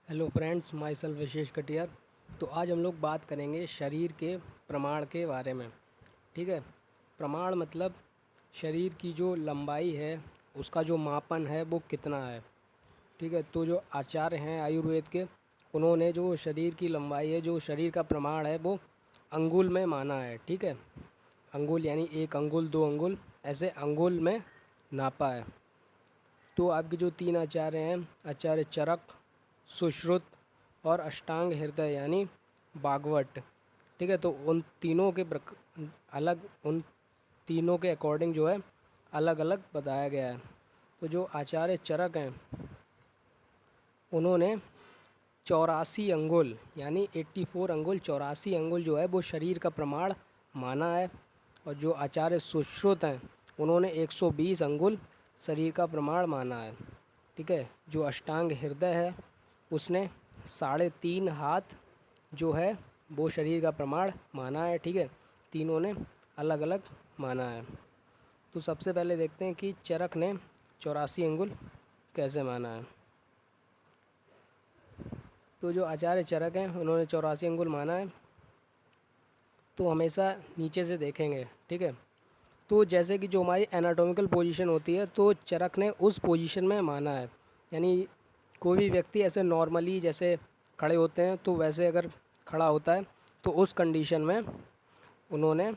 Hello friends, my self विशेष कटियार। तो आज हम लोग बात करेंगे शरीर के प्रमाण के बारे में। ठीक है। प्रमाण मतलब शरीर की जो लंबाई है उसका जो मापन है वो कितना है। ठीक है। तो जो आचार्य हैं आयुर्वेद के, उन्होंने जो शरीर की लंबाई है, जो शरीर का प्रमाण है, वो अंगुल में माना है। ठीक है। अंगुल यानी 1 अंगुल 2 अंगुल, ऐसे अंगुल में नापा है। तो आपके जो 3 आचार्य हैं, आचार्य चरक, सुश्रुत और अष्टांग हृदय यानी बागवट। ठीक है। तो उन तीनों के अकॉर्डिंग जो है अलग अलग बताया गया है। तो जो आचार्य चरक हैं, उन्होंने 84 अंगुल यानी 84 अंगुल, 84 अंगुल जो है वो शरीर का प्रमाण माना है। और जो आचार्य सुश्रुत हैं, उन्होंने 120 अंगुल शरीर का प्रमाण माना है। ठीक है। जो अष्टांग हृदय है, उसने 3.5 हाथ जो है वो शरीर का प्रमाण माना है। ठीक है। तीनों ने अलग अलग माना है। तो सबसे पहले देखते हैं कि चरक ने 84 अंगुल कैसे माना है। तो जो आचार्य चरक हैं, उन्होंने 84 अंगुल माना है। तो हमेशा नीचे से देखेंगे। ठीक है। तो जैसे कि जो हमारी एनाटॉमिकल पोजीशन होती है, तो चरक ने उस पोजीशन में माना है। यानी कोई भी व्यक्ति ऐसे नॉर्मली जैसे खड़े होते हैं, तो वैसे अगर खड़ा होता है तो उस कंडीशन में उन्होंने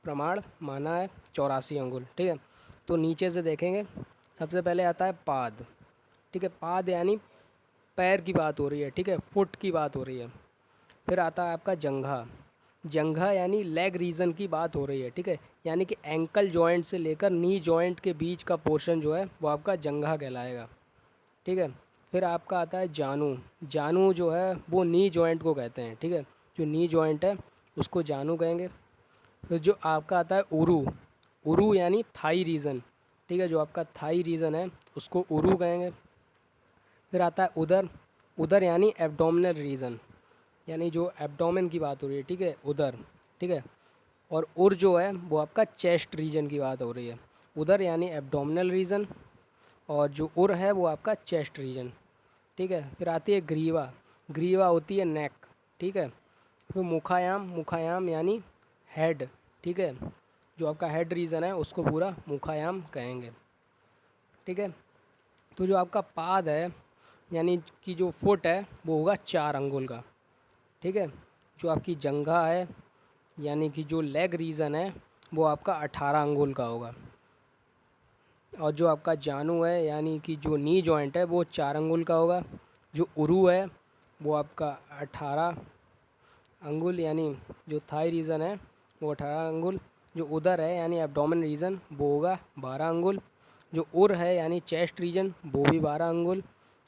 प्रमाण माना है 84 अंगुल। ठीक है। तो नीचे से देखेंगे, सबसे पहले आता है पाद। ठीक है। पाद यानी पैर की बात हो रही है। ठीक है। फुट की बात हो रही है। फिर आता है आपका जंघा। जंघा यानी लेग रीजन की बात हो रही है। ठीक है। यानी कि एंकल जॉइंट से लेकर नी जॉइंट के बीच का पोर्शन जो है वो आपका जंघा कहलाएगा। ठीक है। फिर आपका आता है जानू। जानू जो है वो नी जॉइंट को कहते हैं। ठीक है। जो नी जॉइंट है उसको जानू कहेंगे। फिर जो आपका आता है उरू। उरू यानी थाई रीजन। ठीक है। जो आपका थाई रीजन है उसको उरू कहेंगे। फिर आता है उदर। उदर यानी एब्डोमिनल रीजन, यानी जो एब्डोमेन की बात हो रही है। ठीक है। उदर। ठीक है। और उर जो है वो आपका चेस्ट रीजन की बात हो रही है। उदर यानी एब्डोमिनल रीजन, और जो उर है वो आपका चेस्ट रीजन। ठीक है। फिर आती है ग्रीवा। ग्रीवा होती है नेक। ठीक है। फिर मुखायाम। मुखायाम यानी हेड। ठीक है। जो आपका हेड रीजन है उसको पूरा मुखायाम कहेंगे। ठीक है। तो जो आपका पाद है, यानी कि जो फुट है, वो होगा 4 अंगुल का। ठीक है। जो आपकी जंघा है, यानी कि जो लेग रीजन है, वो आपका 18 अंगुल का होगा। और जो आपका जानू है, यानी कि जो नी जॉइंट है, वो 4 अंगुल का होगा। जो उरू है वो आपका 18 अंगुल, यानी जो थाई रीजन है वो 18 अंगुल। जो उदर है यानी एब्डोमेन रीजन, वो होगा 12 अंगुल। जो उर है यानी चेस्ट रीजन, वो भी 12 अंगुल।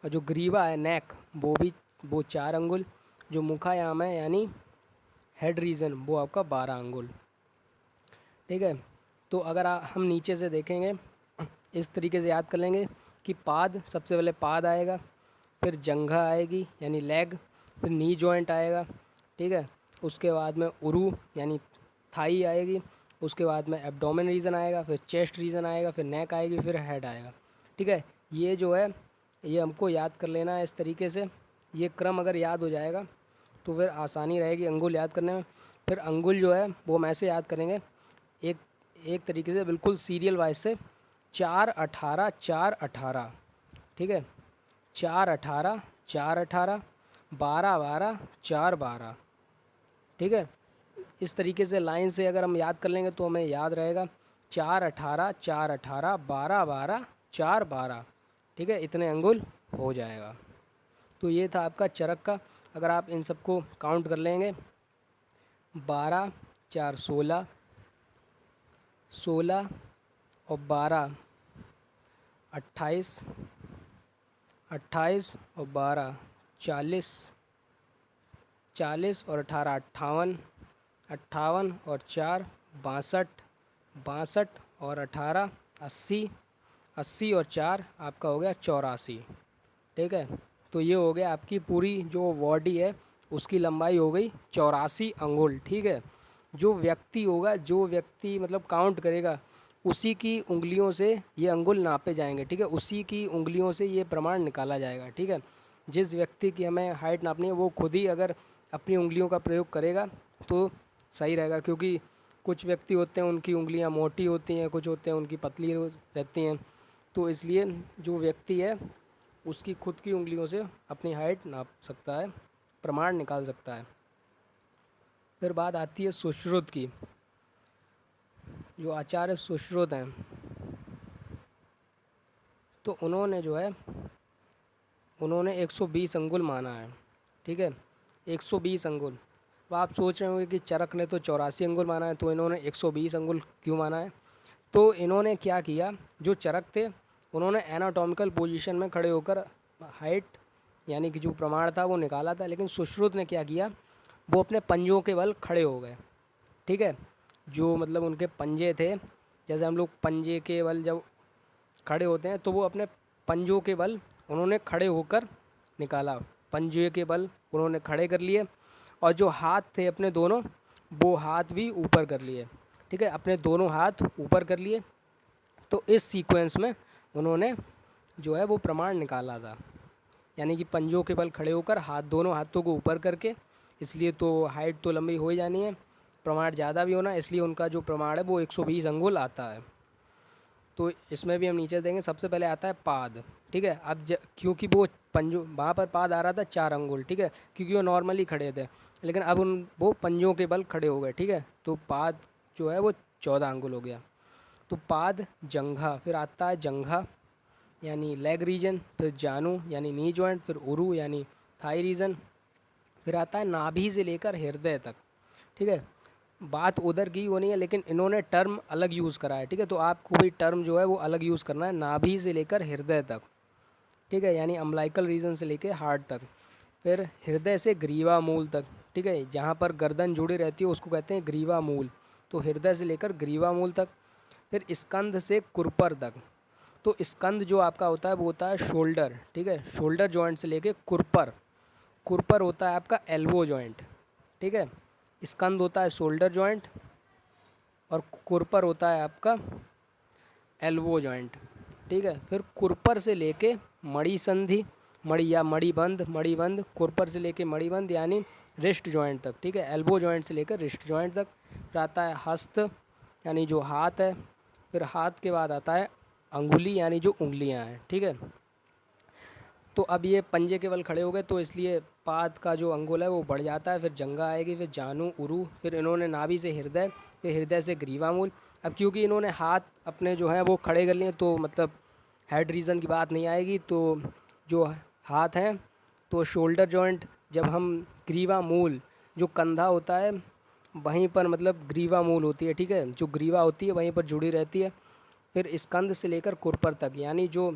और जो ग्रीवा है नेक, वो 4 अंगुल। जो मुखायाम है यानी हेड रीजन, वो आपका 12 अंगुल। ठीक है। तो अगर हम नीचे से देखेंगे, इस तरीके से याद कर लेंगे कि पाद, सबसे पहले पाद आएगा, फिर जंघा आएगी यानी लेग, फिर नी जॉइंट आएगा। ठीक है। उसके बाद में उरू यानी थाई आएगी। उसके बाद में एब्डोमेन रीजन आएगा, फिर चेस्ट रीजन आएगा, फिर नेक आएगी, फिर हेड आएगा। ठीक है। ये जो है ये हमको याद कर लेना है इस तरीके से। ये क्रम अगर याद हो जाएगा तो फिर आसानी रहेगी अंगुल याद करने में। फिर अंगुल जो है वो हम ऐसे याद करेंगे, एक एक तरीके से बिल्कुल सीरियल वाइज से, 4 18 4 18। ठीक है। 4 18 4 18, 12 12 4 12। ठीक है। इस तरीके से लाइन से अगर हम याद कर लेंगे तो हमें याद रहेगा 4 18 4 18 12 12 4 12। ठीक है। इतने अंगुल हो जाएगा। तो ये था आपका चरक का। अगर आप इन सबको काउंट कर लेंगे, 12 4 16, 16 और 12 28, 28 और 12 40, 40 और 18 58, 58 और 4 62, 62 और 18 80, 80 और 4 आपका हो गया 84। ठीक है। तो ये हो गया आपकी पूरी जो बॉडी है उसकी लंबाई हो गई 84 अंगुल। ठीक है। जो व्यक्ति होगा, जो व्यक्ति मतलब काउंट करेगा, उसी की उंगलियों से ये अंगुल नापे जाएंगे। ठीक है। उसी की उंगलियों से ये प्रमाण निकाला जाएगा। ठीक है। जिस व्यक्ति की हमें हाइट नापनी है वो खुद ही अगर अपनी उंगलियों का प्रयोग करेगा तो सही रहेगा, क्योंकि कुछ व्यक्ति होते हैं उनकी उंगलियां मोटी होती हैं, कुछ होते हैं उनकी पतली रहती हैं, तो इसलिए जो व्यक्ति है उसकी खुद की उंगलियों से अपनी हाइट नाप सकता है, प्रमाण निकाल सकता है। फिर बात आती है सुश्रुत की। जो आचार्य सुश्रुत हैं तो उन्होंने जो है उन्होंने 120 अंगुल माना है, ठीक है, 120 अंगुल। अब आप सोच रहे होंगे कि चरक ने तो 84 अंगुल माना है, तो इन्होंने 120 अंगुल क्यों माना है? तो इन्होंने क्या किया, जो चरक थे उन्होंने एनाटॉमिकल पोजीशन में खड़े होकर हाइट यानी कि जो प्रमाण था वो निकाला था, लेकिन सुश्रुत ने क्या किया, वो अपने पंजों के बल खड़े हो गए, ठीक है। जो मतलब उनके पंजे थे, जैसे हम लोग पंजे के बल जब खड़े होते हैं तो वो अपने पंजों के बल उन्होंने खड़े होकर निकाला, पंजे के बल उन्होंने खड़े कर लिए, और जो हाथ थे अपने दोनों वो हाथ भी ऊपर कर लिए, ठीक है, अपने दोनों हाथ ऊपर कर लिए। तो इस सीक्वेंस में उन्होंने जो है वो प्रमाण निकाला था, यानी कि पंजों के बल खड़े होकर हाथ दोनों हाथों को ऊपर करके, इसलिए तो हाइट तो लंबी हो ही जानी है, प्रमाण ज़्यादा भी होना, इसलिए उनका जो प्रमाण है वो 120 अंगुल आता है। तो इसमें भी हम नीचे देंगे, सबसे पहले आता है पाद, ठीक है। अब क्योंकि वो पंजों वहाँ पर पाद आ रहा था 4 अंगुल, ठीक है, क्योंकि वो नॉर्मली खड़े थे, लेकिन अब वो पंजों के बल खड़े हो गए, ठीक है, तो पाद जो है वो 14 अंगुल हो गया। तो पाद जंघा, फिर आता है जंघा यानी लेग रीजन, फिर जानू यानी नी जॉइंट, फिर उरू यानी थाई रीजन, फिर आता है नाभि से लेकर हृदय तक, ठीक है। बात उधर की वो नहीं है, लेकिन इन्होंने टर्म अलग यूज़ करा है, ठीक है, तो आपको भी टर्म जो है वो अलग यूज़ करना है, नाभि से लेकर हृदय तक, ठीक है, यानी अम्बलाइकल रीजन से लेकर हार्ट तक, फिर हृदय से ग्रीवा मूल तक, ठीक है, जहाँ पर गर्दन जुड़ी रहती है उसको कहते हैं ग्रीवा मूल, तो हृदय से लेकर ग्रीवा मूल तक, फिर स्कंध से कुरपर तक। तो स्कंध जो आपका होता है वो होता है शोल्डर, ठीक है, शोल्डर जॉइंट से लेके कुरपर, कुरपर होता है आपका एल्बो जॉइंट, ठीक है, स्कंध होता है शोल्डर जॉइंट और कुरपर होता है आपका एल्बो जॉइंट, ठीक है। फिर कुरपर से लेके मणि संधि, मणि या मणिबंध, कुरपर से लेके मणिबंध यानी रिस्ट जॉइंट तक, ठीक है, एल्बो जॉइंट से लेकर रिस्ट जॉइंट तक। फिर आता है हस्त यानी जो हाथ है, फिर हाथ के बाद आता है अंगुली यानी जो उंगलियां हैं, ठीक है। तो अब ये पंजे के बल खड़े हो गए, तो इसलिए पाद का जो अंगुल है वो बढ़ जाता है, फिर जंगा आएगी, फिर जानू उरू, फिर इन्होंने नाभि से हृदय, फिर हृदय से ग्रीवामूल। अब क्योंकि इन्होंने हाथ अपने जो हैं वो खड़े कर लिए, तो मतलब हेड रीजन की बात नहीं आएगी, तो जो हाथ हैं तो शोल्डर जॉइंट, जब हम ग्रीवा मूल जो कंधा होता है वहीं पर मतलब ग्रीवा मूल होती है, ठीक है, जो ग्रीवा होती है वहीं पर जुड़ी रहती है। फिर स्कंध से लेकर कुरपर तक, यानी जो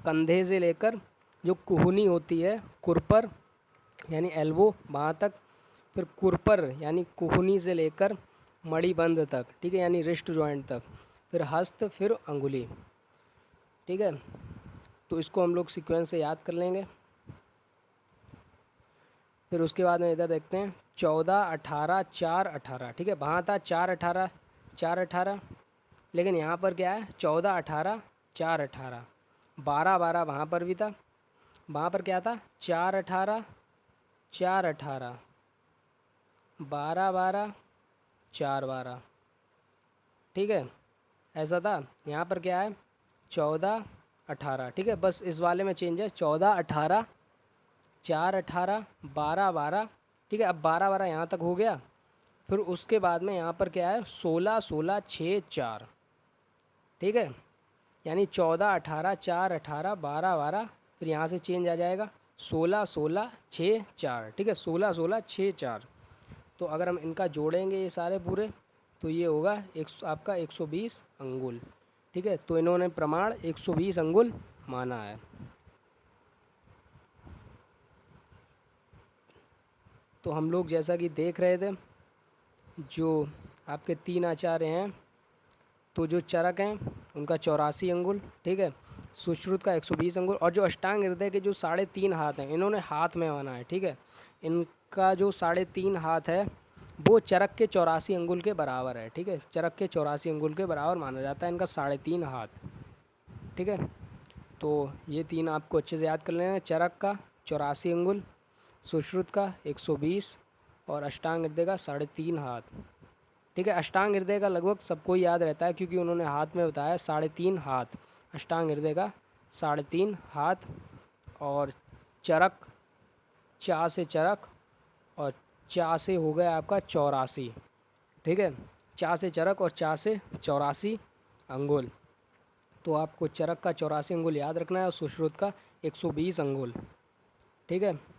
कंधे से लेकर जो कुहनी होती है कुरपर यानी एल्बो वहाँ तक, फिर कुरपर यानी कुहनी से लेकर मणिबंध तक, ठीक है, यानी रिस्ट जॉइंट तक, फिर हस्त, फिर अंगुली, ठीक है। तो इसको हम लोग सीक्वेंस से याद कर लेंगे। फिर उसके बाद में इधर देखते हैं 14, 18, 4, 18, ठीक है, वहाँ था 4, 18, 4, 18, लेकिन यहाँ पर क्या है 14, 18, 4, 18, 12, 12 वहाँ पर भी था, वहाँ पर क्या था 4, 18, 4, 18, 12, 12, 4, 12, ठीक है, ऐसा था। यहाँ पर क्या है 14, 18, ठीक है, बस इस वाले में चेंज है 14, 18, 4, 18, 12, 12, ठीक है। अब 12, 12 यहाँ तक हो गया, फिर उसके बाद में यहाँ पर क्या है 16, 16, 6, 4, ठीक है, यानी 14, 18, 4, 18, 12, 12, फिर यहाँ से चेंज आ जाएगा 16, 16, 6, 4, ठीक है, 16, 16, 6, 4। तो अगर हम इनका जोड़ेंगे ये सारे पूरे, तो ये होगा आपका 120 अंगुल, ठीक है। तो इन्होंने प्रमाण 120 अंगुल माना है। तो हम लोग जैसा कि देख रहे थे, जो आपके 3 आचार्य हैं, तो जो चरक हैं उनका 84 अंगुल, ठीक है, सुश्रुत का 120 अंगुल, और जो अष्टांग हृदय के जो 3.5 हाथ हैं इन्होंने हाथ में माना है, ठीक है, इनका जो 3.5 हाथ है वो चरक के 84 अंगुल के बराबर है, ठीक है, चरक के 84 अंगुल के बराबर माना जाता है इनका 3.5 हाथ, ठीक है। तो ये 3 आपको अच्छे से याद कर लेना है, चरक का 84 अंगुल, सुश्रुत का 120 और अष्टांग हृदय का 3.5 हाथ। ठीक है, अष्टांग हृदय का लगभग सबको याद रहता है क्योंकि उन्होंने हाथ में बताया 3.5 हाथ। अष्टांग हृदय का 3.5 हाथ। और चरक, चा से चरक और चा से हो गया आपका 84। ठीक है, चा से चरक और चा से 84 अंगुल। तो आपको चरक का 84 अंगुल याद रखना है और सुश्रुत का 120 अंगुल। ठीक है।